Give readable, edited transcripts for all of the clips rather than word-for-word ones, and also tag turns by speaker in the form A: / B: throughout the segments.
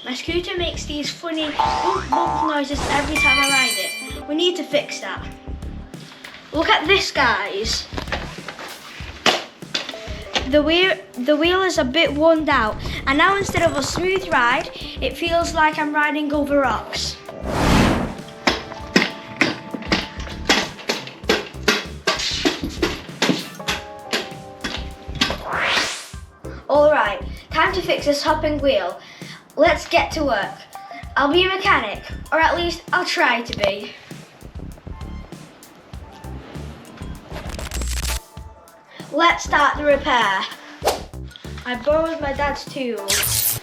A: My scooter makes these funny bump bump noises every time I ride it. We need to fix that. Look at this, guys. The wheel is a bit worn out, and now instead of a smooth ride, it feels like I'm riding over rocks. Alright, time to fix this hopping wheel. Let's get to work. I'll be a mechanic, or at least I'll try to be. Let's start the repair. I borrowed my dad's tools.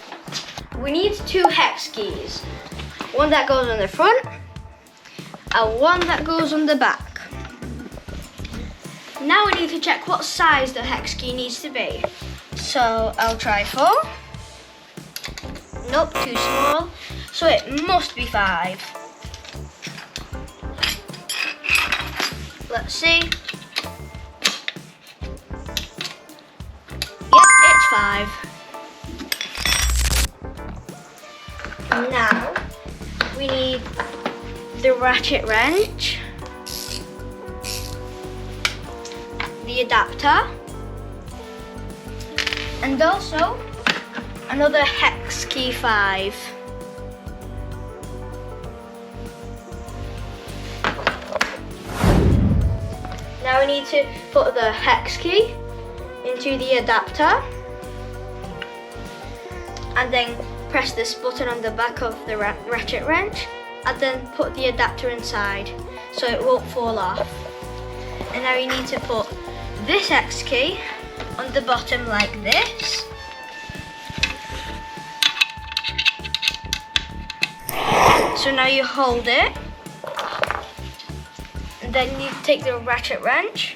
A: We need 2 hex keys. One that goes on the front and one that goes on the back. Now we need to check what size the hex key needs to be. So I'll try 4. Nope, too small. So it must be 5. Let's see. Yep, it's 5. Now we need the ratchet wrench, the adapter, and also another hex key 5. Now we need to put the hex key into the adapter and then press this button on the back of the ratchet wrench and then put the adapter inside so it won't fall off. And now you need to put this hex key on the bottom like this. So now you hold it, and then you take the ratchet wrench,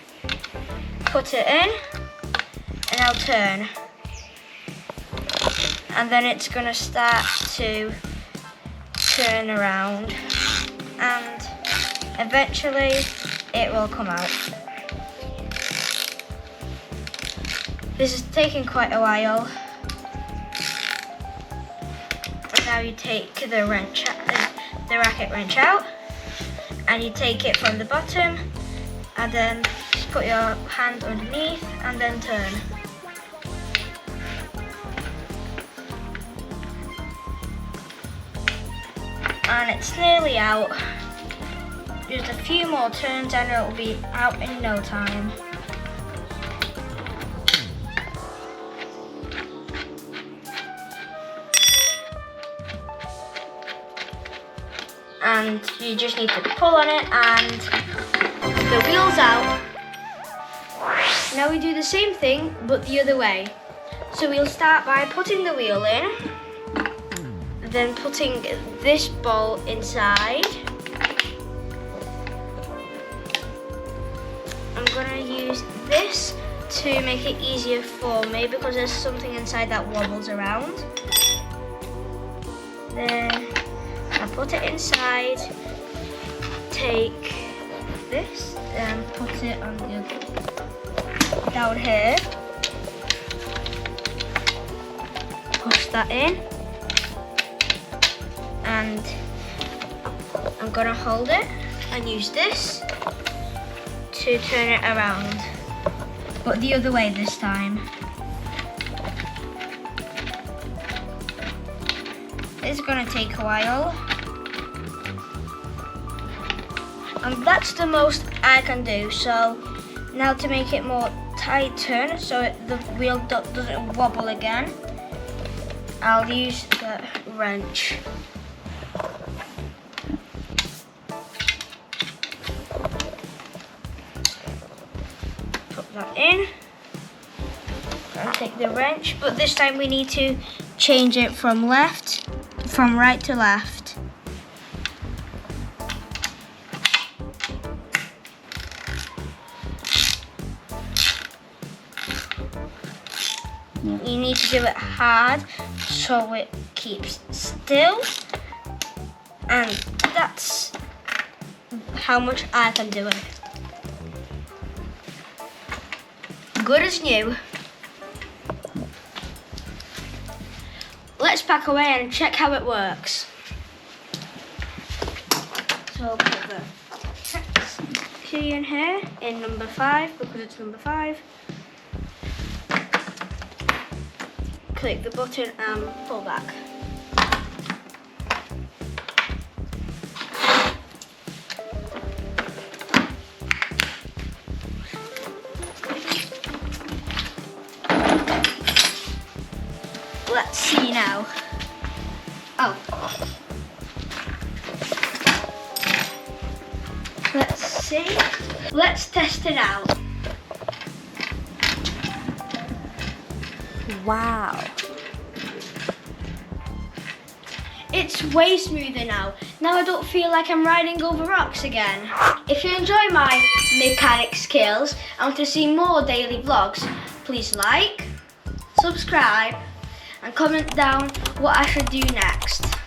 A: put it in, and I'll turn. And then it's gonna start to turn around, and eventually it will come out. This is taking quite a while. And now you take the wrench, the racket wrench out, and you take it from the bottom, and then just put your hand underneath, and then turn. And it's nearly out. Just a few more turns and it will be out in no time. And you just need to pull on it and the wheel's out. Now we do the same thing but the other way. So we'll start by putting the wheel in, then putting this ball inside. I'm gonna use this to make it easier for me because there's something inside that wobbles around. Then I put it inside, take this and put it on the other, down here, push that in, and I'm gonna hold it and use this to turn it around, but the other way this time. It's gonna take a while, and that's the most I can do. So now to make it more tight turn so the wheel doesn't wobble again, I'll use the wrench. Put that in and take the wrench, but this time we need to change it from right to left. You need to do it hard so it keeps still, and that's how much I can do it. Good as new. let's back away and check how it works. So I'll put the text key in here in number 5 because it's number 5. Click the button and pull back. Let's see now. Oh. Let's see. Let's test it out.
B: Wow.
A: It's way smoother now. Now I don't feel like I'm riding over rocks again. If you enjoy my mechanic skills and want to see more daily vlogs, please like, subscribe, and comment down what I should do next.